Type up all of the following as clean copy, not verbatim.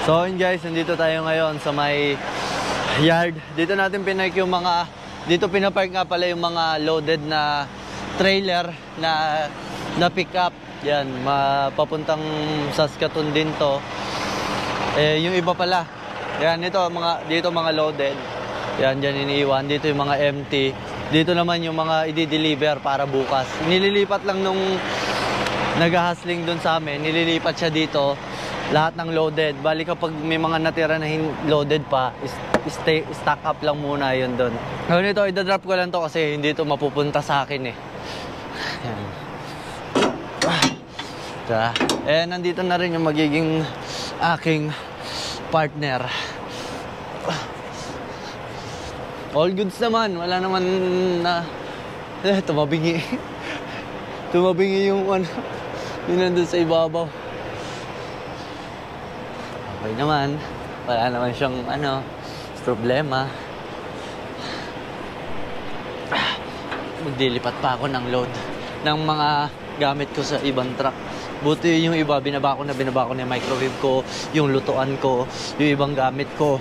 So yun guys, nandito tayo ngayon sa may yard. Dito natin pinark yung mga, dito pinapark nga pala yung mga loaded na trailer na pick up. Yan, papuntang Saskatoon din to. Yung iba pala, yan, dito mga loaded. Yan, dyan iniiwan. Dito yung mga empty. Dito naman yung mga i-deliver para bukas. Nililipat lang nung nag-hustling dun sa amin, nililipat siya dito. Lahat ng loaded. Bali kapag may mga natira na loaded pa, stack up lang muna yun doon. Ngayon ito, idadrop ko lang to kasi hindi ito mapupunta sa akin eh. Yan. Nandito na rin yung magiging aking partner. All goods naman. Wala naman na... tumabingi. Tumabingi yung ano, yun nandun sa ibabaw. Okay naman, wala naman siyang problema. Magdilipat pa ako ng load ng mga gamit ko sa ibang truck. Buti yung iba, binaba ko na yung microwave ko, yung lutuan ko, yung ibang gamit ko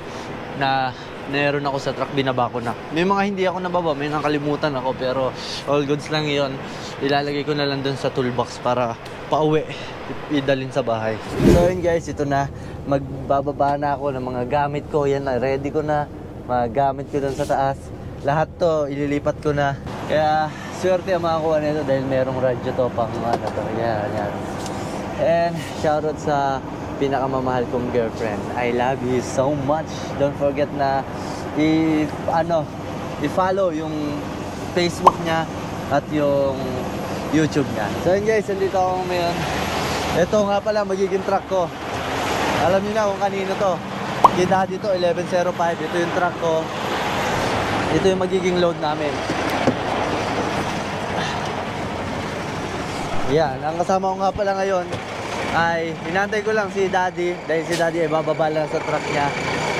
na meron ako sa truck, binaba ko na. May mga hindi ako nababa, may nakalimutan ako, pero all goods lang yon. Ilalagay ko na lang dun sa toolbox para pauwi, idalhin sa bahay. So yun guys, ito na. Magbababa na ako ng mga gamit ko. Yan na, ready ko na. Mga gamit ko dun sa taas. Lahat to, ililipat ko na. Kaya, swerte ang makakuha nito dahil merong radyo to pang to. Yan. And, shoutout sa pinakamamahal kong girlfriend. I love you so much. Don't forget na i-follow yung Facebook niya at yung YouTube niya. So yun guys, nandito ako ngayon. Ito nga pala, magiging truck ko. Alam niyo na kung kanino to. Kay Daddy to, 1105. Ito yung truck ko. Ito yung magiging load namin. Yan, ang kasama ko nga pala ngayon ay hinantay ko lang si Daddy. Dahil si Daddy ay bababa lang sa truck niya.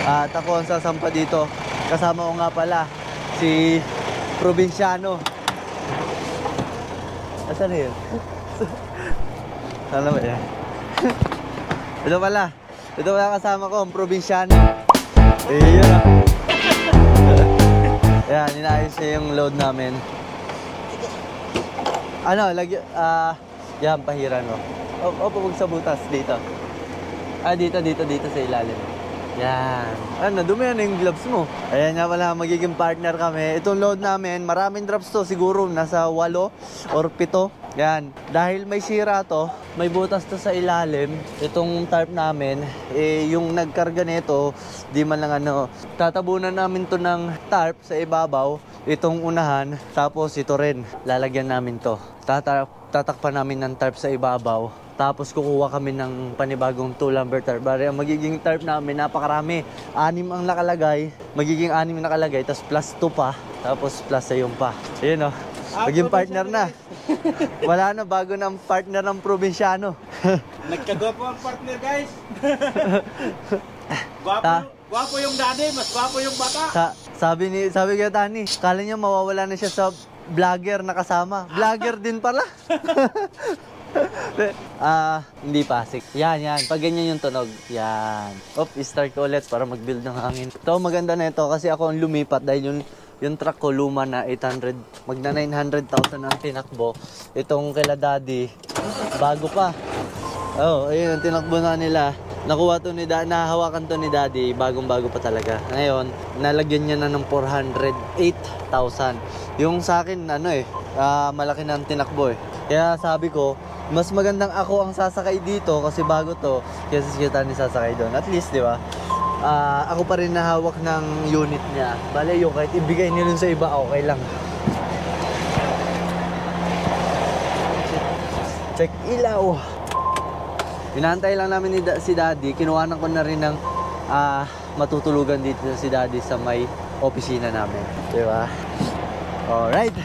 At ako ang sasampa dito. Kasama ko nga pala si Provinciano. Asan na yun? Ano ba yan? Ito pala kasama ko, ang Provinciano. Yun. Ayan, inaayos niya yung load namin. Yan, pahiran mo. Opo, huwag sa butas, dito. Dito sa ilalim. Yan. Dumi na yung gloves mo. Ayan nga pala, magiging partner kami. Itong load namin, maraming drops to, siguro nasa 8 or 7. Yan. Dahil may sira to, may butas to sa ilalim. Itong tarp namin, yung nagkarga nito, di man lang tatabunan namin to ng tarp sa ibabaw, itong unahan, tapos ito rin, lalagyan namin to. Tatakpan namin ng tarp sa ibabaw, tapos kukuha kami ng panibagong 2 lumber tarp. Bari, ang magiging tarp namin, napakarami. 6 ang nakalagay, magiging 6 nakalagay, tapos plus 2 pa, tapos plus ayun pa. Ayun maging partner na. Wala na, bago ng partner ng Provinciano. Nagkagwapo ang partner, guys. Gwapo yung daddy, mas gwapo yung bata. Sabi kay Tani, kala niya mawawala na siya sa vlogger na kasama. Vlogger din pala. Hindi pa. Yan. Pag ganyan yung tunog. Yan. I-start ko ulit para mag-build ng hangin. Ito, maganda na ito kasi ako ang lumipat dahil yung truck ko luma na 800, magna 900,000 ang tinakbo. Itong kila Daddy, bago pa. Ayun, tinakbo na nila. Nakuha to nahawakan to ni Daddy, bagong-bago pa talaga. Ngayon, nalagyan niya na ng 408,000. Yung sa akin, malaki na ang tinakbo eh. Kaya sabi ko, mas magandang ako ang sasakay dito kasi bago to, kasi si Tani sasakay doon. At least, di ba? Ako pa rin nahawak ng unit niya. Bale yung kahit ibigay niyo sa iba, okay lang. Check ilaw. Inaantay lang namin si Daddy. Kinuhanan ko na rin ng matutulugan dito si Daddy sa may opisina namin. Diba? Alright.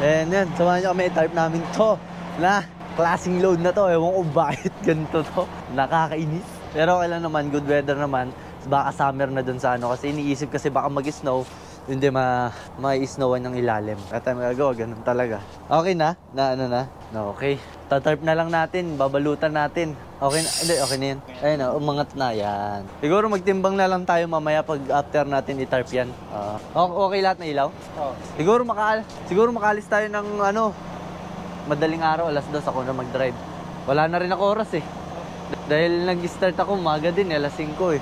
And yan, samahan nyo kami, tarp namin to na klaseng load na to. Ewan ko bakit ganito to. Nakakainis. Pero okay lang naman, good weather naman. Baka summer na dun sa ano. Kasi iniisip kasi baka mag-snow. Hindi ma-snowan ng ilalim. At tayo magagawa, ganun talaga. Okay na? Okay. Tatarp na lang natin, babalutan natin. Okay na? Hindi, okay na yan. Ayun na, umangat na yan. Siguro magtimbang na lang tayo mamaya pag after natin itarp yan. Okay lahat na ilaw? Oo. Siguro makaalis tayo ng madaling araw, 2:00 ako na mag-drive. Wala na rin ako oras eh. Dahil nag-start ako, umaga din, 5:00 eh.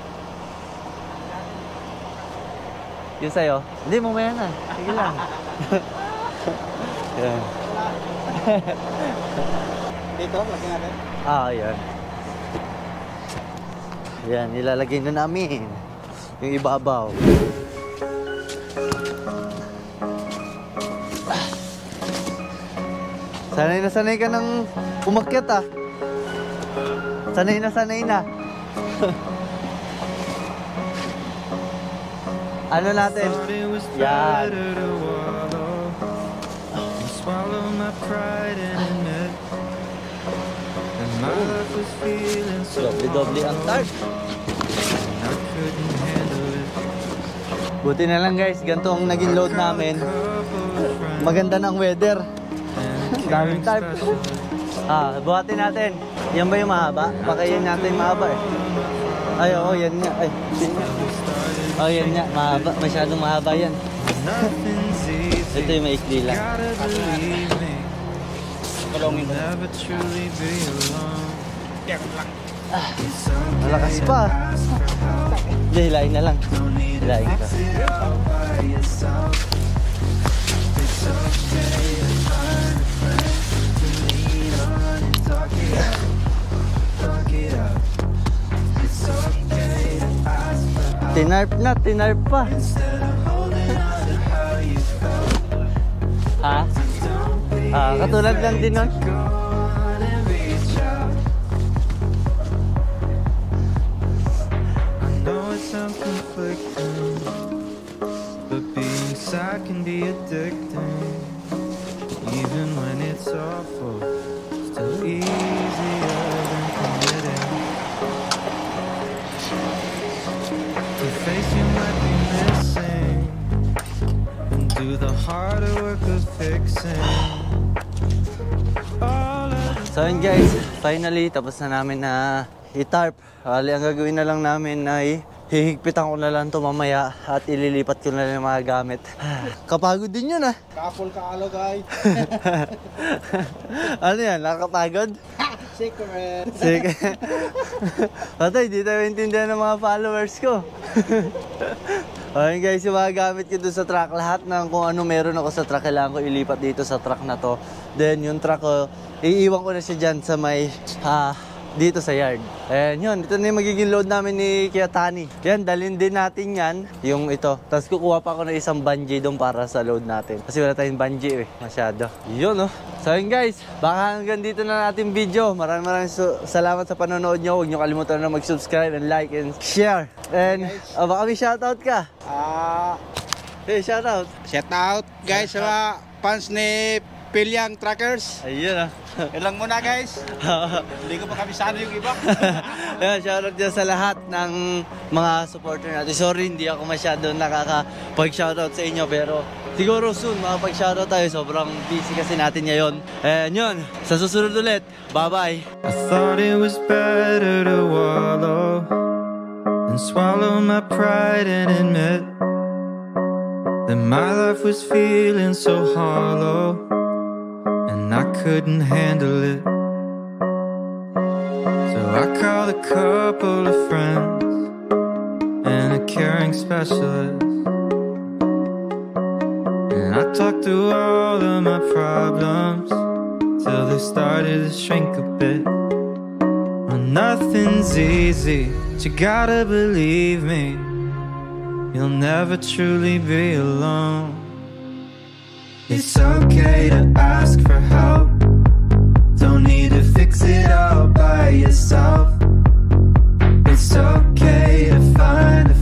Yung sa'yo? Hindi, mamaya na. Sige lang. Yan. Dito, lagyan natin. Yan. Yan, ilalagay na namin. Yung ibabaw. Sanay na sanay ka ng umakyat ah. Sanay na. Ano natin? Yan. Doble ang tarp. Buti na lang guys, ganito ang naging load namin. Maganda ng weather. Daming tarp. Buhatin natin. Yan ba yung mahaba? Baka yan natin mahaba eh. Ay, oo, yan nga. Ay, oh, yan nga. Mahaba. Masyadong mahaba yan. Ito yung maikli lang. Kalongin mo. Malakas pa. Hindi, hilahin na lang. Hilahin ka. Tinarp pa. Katulad lang din nun. But being sad can be addicting. Even when it's awful, still easier than committing. The face you might be missing, and do the harder work of fixing. So yun guys, finally tapos na namin na i-tarp. Ang gagawin na lang namin ay hihigpitan ko na lang ito mamaya at ililipat ko na lang yung mga gamit. Kapagod din yun ah. Kapol ka alo guys. Ano yan? Nakakapagod? Secret. Patay, di tayo intindihan ng mga followers ko. Ayun guys, yung mga gamit ko doon sa truck, lahat ng kung ano meron ako sa truck, kailangan ko ilipat dito sa truck na to. Then yung truck ko, iiwan ko na siya dyan sa may dito sa yard. Ayan yun, ito na yung magiging load namin ni Kuya Tani. Yan, dalhin din natin yan, yung ito. Tapos kukuha pa ako ng isang bungee doon para sa load natin. Kasi wala tayong bungee masyado. Yun oh. So yun guys, baka hanggang dito na natin video. Maraming salamat sa panonood nyo. Huwag nyo kalimutan na mag-subscribe and like and share. And baka may shoutout ka. Hey, shoutout. Shoutout guys sa mga fans ni Pilyang Truckers. Ayun ah. Ilang muna guys. Hindi ko pa kabisado yung iba. Yeah, shoutout dyan sa lahat ng mga supporter natin. Sorry, hindi ako masyado nakakapag-shoutout sa inyo. Pero siguro soon makapag-shoutout tayo. Sobrang busy kasi natin ngayon. And yun, sa susunod ulit. Bye-bye. I thought it was better to wallow and swallow my pride and admit that my life was feeling so hollow. I couldn't handle it. So I called a couple of friends and a caring specialist, and I talked through all of my problems till they started to shrink a bit. Well, nothing's easy, but you gotta believe me, you'll never truly be alone. It's okay to ask for help. Don't need to fix it all by yourself. It's okay to find a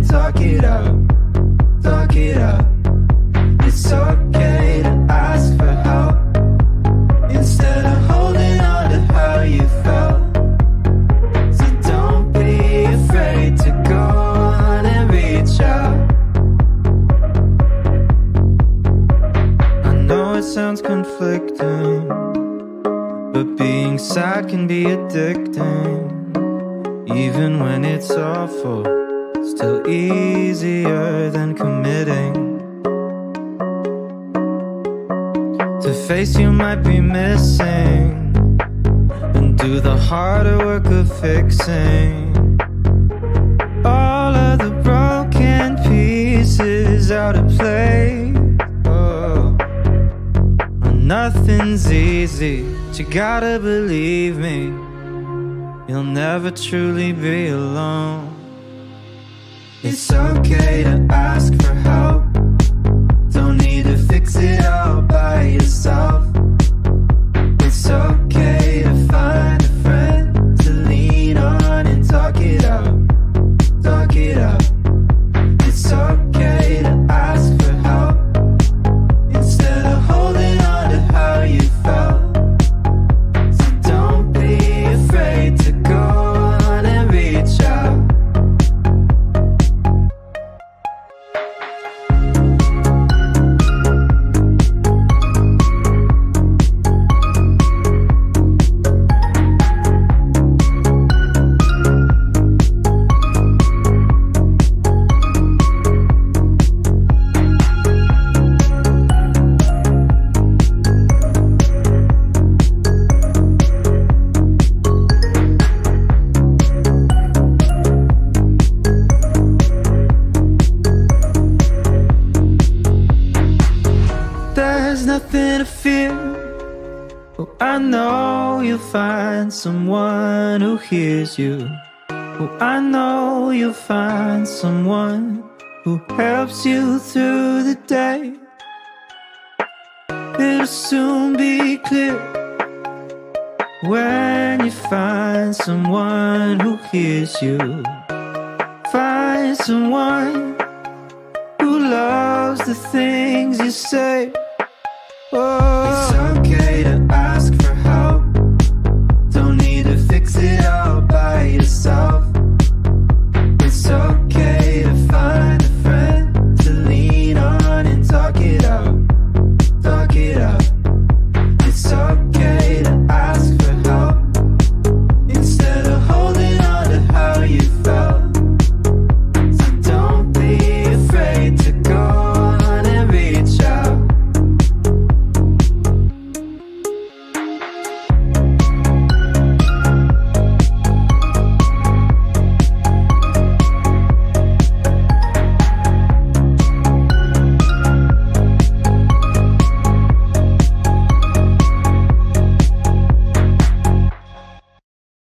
talk it out, talk it out. It's okay to ask for help instead of holding on to how you felt. So don't be afraid to go on and reach out. I know it sounds conflicting, but being sad can be addicting. Even when it's awful, still easier than committing. To face you might be missing and do the harder work of fixing all of the broken pieces out of place. Oh. Nothing's easy, but you gotta believe me, you'll never truly be alone. It's okay to ask for help, don't need to fix it all by yourself. It's okay to find a friend to lean on and talk it out, talk it out. It's okay to ask for help instead of holding on to how you felt. So don't be afraid to go on and reach out. There's nothing to fear. Oh, I know you'll find someone who hears you. Oh, I know you'll find someone who helps you through the day. It'll soon be clear when you find someone who hears you. Find someone who loves the things you say.